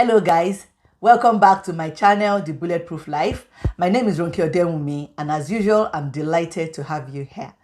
Hello guys, welcome back to my channel, The Bulletproof Life. My name is Ronke Odewumi, and as usual, I'm delighted to have you here.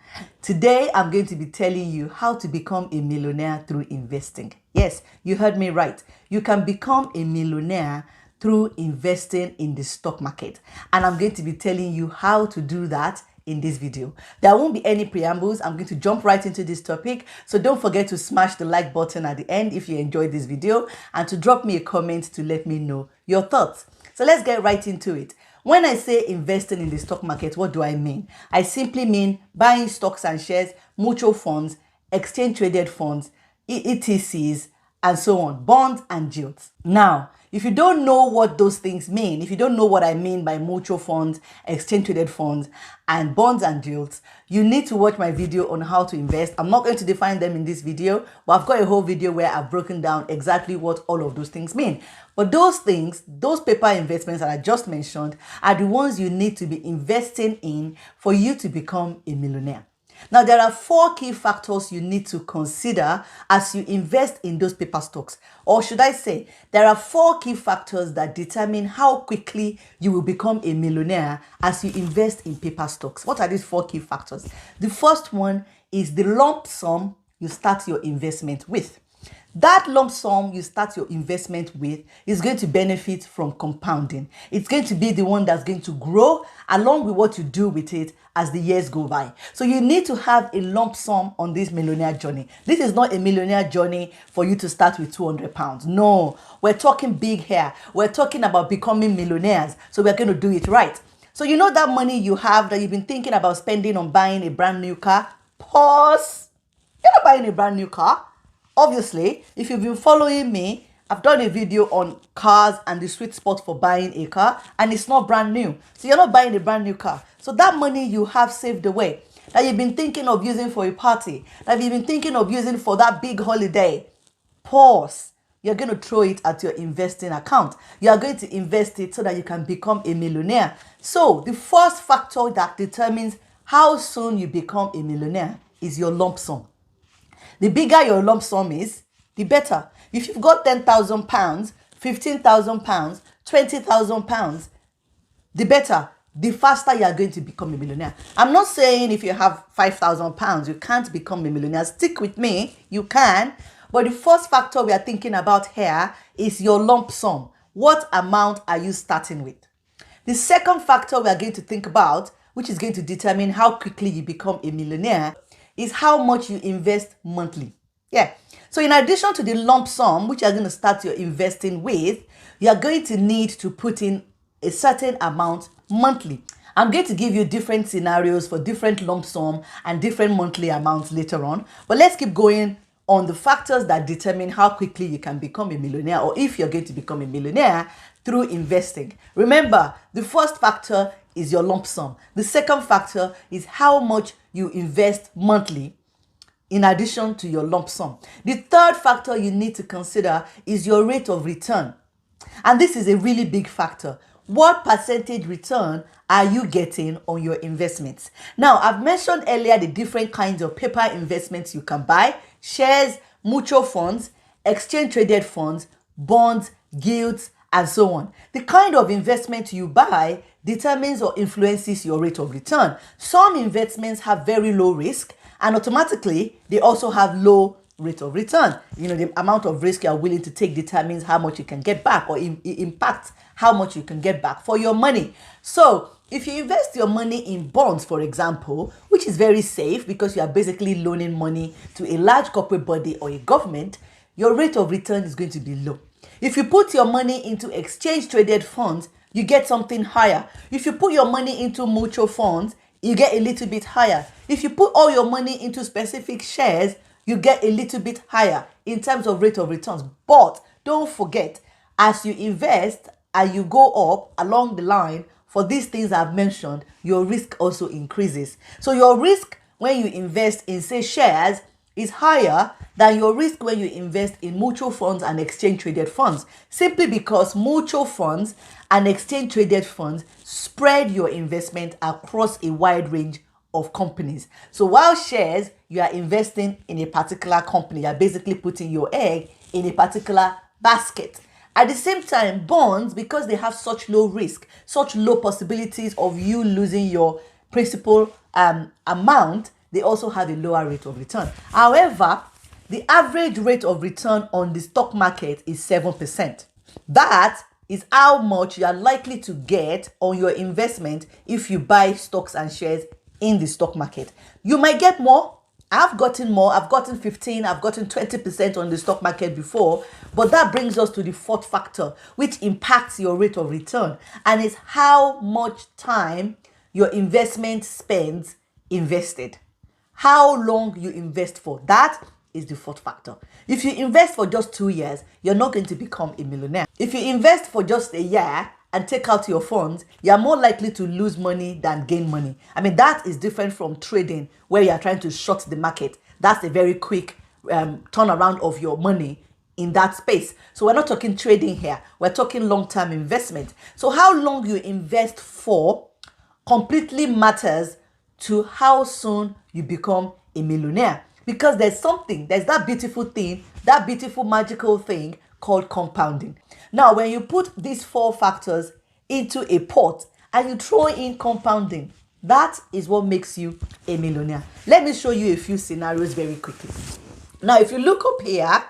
Today, I'm going to be telling you how to become a millionaire through investing. Yes, you heard me right. You can become a millionaire through investing in the stock market. And I'm going to be telling you how to do that in this video. There won't be any preambles. I'm going to jump right into this topic. So don't forget to smash the like button at the end if you enjoyed this video, and to drop me a comment to let me know your thoughts. So let's get right into it. When I say investing in the stock market, what do I mean? I simply mean buying stocks and shares, mutual funds, exchange traded funds, ETCs, and so on, bonds and gilts. Now, if you don't know what those things mean, if you don't know what I mean by mutual funds, exchange traded funds, and bonds and gilts, you need to watch my video on how to invest. I'm not going to define them in this video, but I've got a whole video where I've broken down exactly what all of those things mean. But those things, those paper investments that I just mentioned, are the ones you need to be investing in for you to become a millionaire. Now, there are 4 key factors you need to consider as you invest in those paper stocks. Or should I say, there are 4 key factors that determine how quickly you will become a millionaire as you invest in paper stocks. What are these 4 key factors? The first one is the lump sum you start your investment with. That lump sum you start your investment with is going to benefit from compounding. It's going to be the one that's going to grow along with what you do with it as the years go by. So you need to have a lump sum on this millionaire journey. This is not a millionaire journey for you to start with 200 pounds. No, we're talking big here. We're talking about becoming millionaires. So we're going to do it right. So you know that money you have that you've been thinking about spending on buying a brand new car? Pause. You're not buying a brand new car. Obviously, if you've been following me, I've done a video on cars and the sweet spot for buying a car, and it's not brand new. So you're not buying a brand new car. So that money you have saved away, that you've been thinking of using for a party, that you've been thinking of using for that big holiday, pause. You're going to throw it at your investing account. You are going to invest it so that you can become a millionaire. So the first factor that determines how soon you become a millionaire is your lump sum. The bigger your lump sum is, the better. If you've got 10,000 pounds, 15,000 pounds, 20,000 pounds, the better, the faster you are going to become a millionaire. I'm not saying if you have 5,000 pounds, you can't become a millionaire. Stick with me, you can. But the first factor we are thinking about here is your lump sum. What amount are you starting with? The second factor we are going to think about, which is going to determine how quickly you become a millionaire, is how much you invest monthly. Yeah. So in addition to the lump sum, which you're going to start your investing with, you're going to need to put in a certain amount monthly. I'm going to give you different scenarios for different lump sum and different monthly amounts later on. But let's keep going on the factors that determine how quickly you can become a millionaire, or if you're going to become a millionaire through investing. Remember, the first factor is your lump sum. The second factor is how much you invest monthly in addition to your lump sum. The third factor you need to consider is your rate of return. And this is a really big factor. What percentage return are you getting on your investments? Now, I've mentioned earlier the different kinds of paper investments you can buy: shares, mutual funds, exchange traded funds, bonds, gilts, and so on. The kind of investment you buy determines or influences your rate of return. Some investments have very low risk, and automatically they also have low rate of return. You know, the amount of risk you are willing to take determines how much you can get back, or impacts how much you can get back for your money. So if you invest your money in bonds, for example, which is very safe because you are basically loaning money to a large corporate body or a government, your rate of return is going to be low. If you put your money into exchange traded funds, you get something higher. If you put your money into mutual funds, you get a little bit higher. If you put all your money into specific shares, you get a little bit higher in terms of rate of returns. But don't forget, as you invest and you go up along the line for these things I've mentioned, your risk also increases. So your risk when you invest in, say, shares is higher than your risk when you invest in mutual funds and exchange traded funds, simply because mutual funds and exchange traded funds spread your investment across a wide range of companies. So while shares, you are investing in a particular company, you're basically putting your egg in a particular basket. At the same time, bonds, because they have such low risk, such low possibilities of you losing your principal amount, they also have a lower rate of return. However, the average rate of return on the stock market is 7%. That is how much you are likely to get on your investment if you buy stocks and shares in the stock market. You might get more. I've gotten more. I've gotten 15, I've gotten 20% on the stock market before. But that brings us to the fourth factor, which impacts your rate of return, and is how much time your investment spends invested. How long you invest for. That is the fourth factor. If you invest for just 2 years, you're not going to become a millionaire. If you invest for just a year and take out your funds, you're more likely to lose money than gain money. I mean, that is different from trading, where you're trying to short the market. That's a very quick turnaround of your money in that space. So we're not talking trading here. We're talking long-term investment. So how long you invest for completely matters to how soon you become a millionaire. Because there's that beautiful thing, that beautiful magical thing called compounding. Now, when you put these four factors into a pot and you throw in compounding, that is what makes you a millionaire. Let me show you a few scenarios very quickly. Now, if you look up here,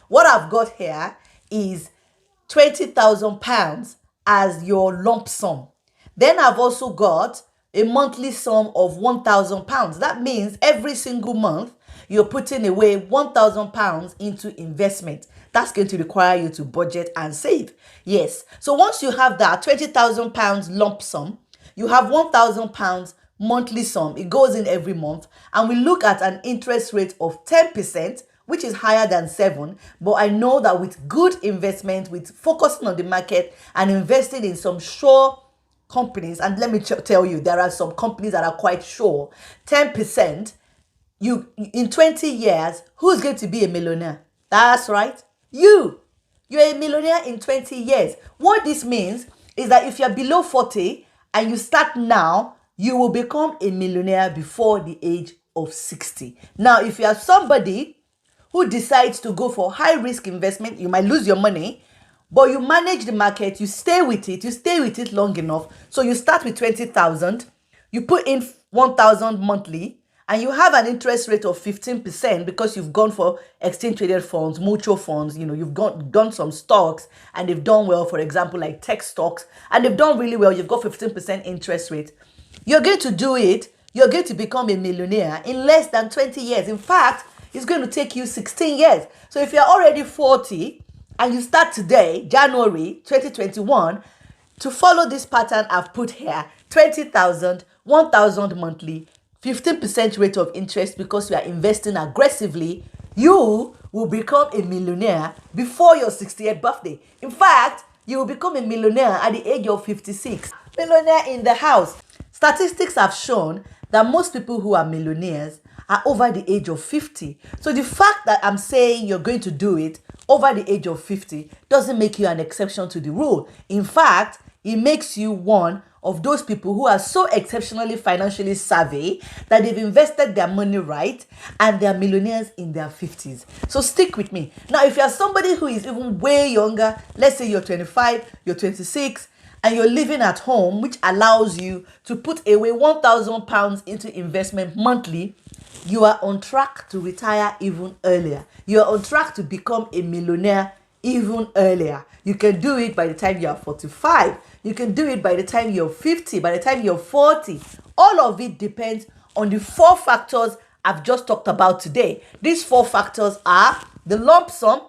what I've got here is £20,000 as your lump sum. Then I've also got a monthly sum of £1,000. That means every single month, you're putting away £1,000 into investment. That's going to require you to budget and save. Yes. So once you have that £20,000 lump sum, you have £1,000 monthly sum. It goes in every month. And we look at an interest rate of 10%, which is higher than 7%. But I know that with good investment, with focusing on the market and investing in some sure companies, and let me tell you, there are some companies that are quite sure, 10%, you in 20 years, who's going to be a millionaire? That's right, you're a millionaire in 20 years. What this means is that if you're below 40 and you start now, you will become a millionaire before the age of 60. Now, if you are somebody who decides to go for high risk investment, you might lose your money, but you manage the market, you stay with it long enough. So you start with 20,000, you put in 1,000 monthly, and you have an interest rate of 15% because you've gone for exchange traded funds, mutual funds, you've done some stocks and they've done well, for example, like tech stocks, and they've done really well. You've got 15% interest rate. You're going to do it. You're going to become a millionaire in less than 20 years. In fact, it's going to take you 16 years. So if you're already 40 and you start today, January 2021, to follow this pattern I've put here, 20,000, 1,000 monthly, 15% rate of interest because you are investing aggressively, you will become a millionaire before your 60th birthday. In fact, you will become a millionaire at the age of 56. Millionaire in the house. Statistics have shown that most people who are millionaires are over the age of 50. So the fact that I'm saying you're going to do it over the age of 50 doesn't make you an exception to the rule. In fact, it makes you one of those people who are so exceptionally financially savvy that they've invested their money right and they're millionaires in their 50s. So stick with me. Now, if you're somebody who is even way younger, let's say you're 25, you're 26, and you're living at home, which allows you to put away £1,000 into investment monthly, you are on track to retire even earlier. You are on track to become a millionaire even earlier. You can do it by the time you're 45. You can do it by the time you're 50, by the time you're 40. All of it depends on the four factors I've just talked about today. These four factors are the lump sum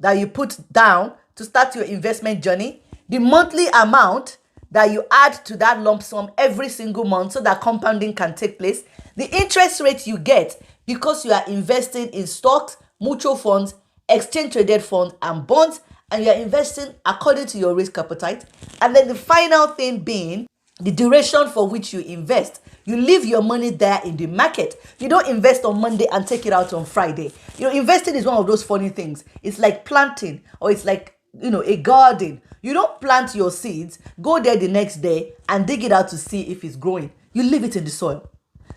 that you put down to start your investment journey, the monthly amount that you add to that lump sum every single month so that compounding can take place, the interest rate you get because you are investing in stocks, mutual funds, exchange traded funds, and bonds, and you're investing according to your risk appetite. And then the final thing being the duration for which you invest. You leave your money there in the market. You don't invest on Monday and take it out on Friday. Investing is one of those funny things. It's like planting, or it's like, a garden. You don't plant your seeds, go there the next day and dig it out to see if it's growing. You leave it in the soil.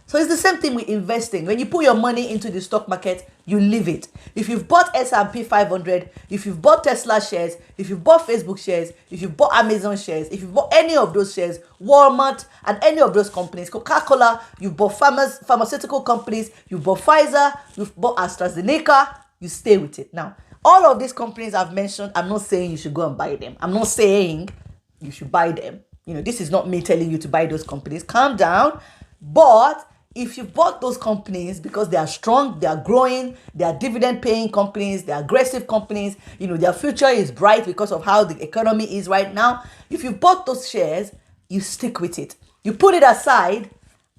So it's the same thing with investing. When you put your money into the stock market, you leave it. If you've bought S&P 500, if you've bought Tesla shares, if you've bought Facebook shares, if you've bought Amazon shares, if you've bought any of those shares, Walmart and any of those companies, Coca-Cola, you've bought pharmaceutical companies, you've bought Pfizer, you've bought AstraZeneca, you stay with it. Now, all of these companies I've mentioned, I'm not saying you should go and buy them. I'm not saying you should buy them. This is not me telling you to buy those companies. Calm down. But if you bought those companies because they are strong, they are growing, they are dividend paying companies, they are aggressive companies, their future is bright because of how the economy is right now. If you bought those shares, you stick with it. You put it aside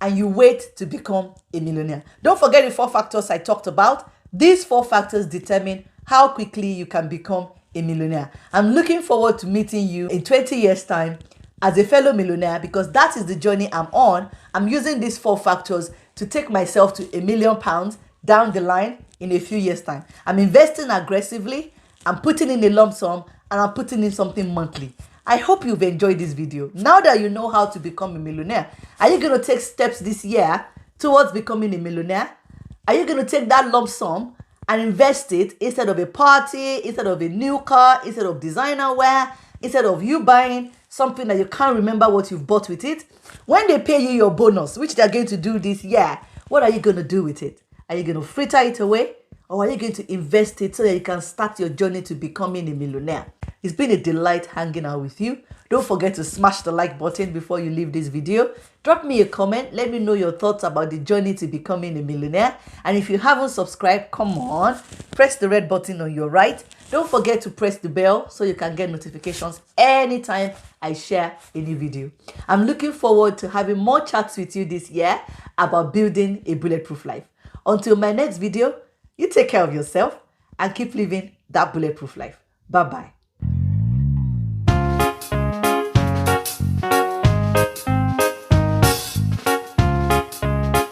and you wait to become a millionaire. Don't forget the 4 factors I talked about. These 4 factors determine how quickly you can become a millionaire. I'm looking forward to meeting you in 20 years' time as a fellow millionaire, because that is the journey I'm on. I'm using these 4 factors to take myself to £1 million down the line in a few years' time. I'm investing aggressively, I'm putting in a lump sum, and I'm putting in something monthly. I hope you've enjoyed this video. Now that you know how to become a millionaire, are you going to take steps this year towards becoming a millionaire? Are you going to take that lump sum and invest it instead of a party, instead of a new car, instead of designer wear, instead of you buying something that you can't remember what you've bought with it? When they pay you your bonus, which they're going to do this year, what are you going to do with it? Are you going to fritter it away? Or are you going to invest it so that you can start your journey to becoming a millionaire? It's been a delight hanging out with you. Don't forget to smash the like button before you leave this video. Drop me a comment. Let me know your thoughts about the journey to becoming a millionaire. And if you haven't subscribed, come on, press the red button on your right. Don't forget to press the bell so you can get notifications anytime I share a new video. I'm looking forward to having more chats with you this year about building a bulletproof life. Until my next video, you take care of yourself and keep living that bulletproof life. Bye-bye.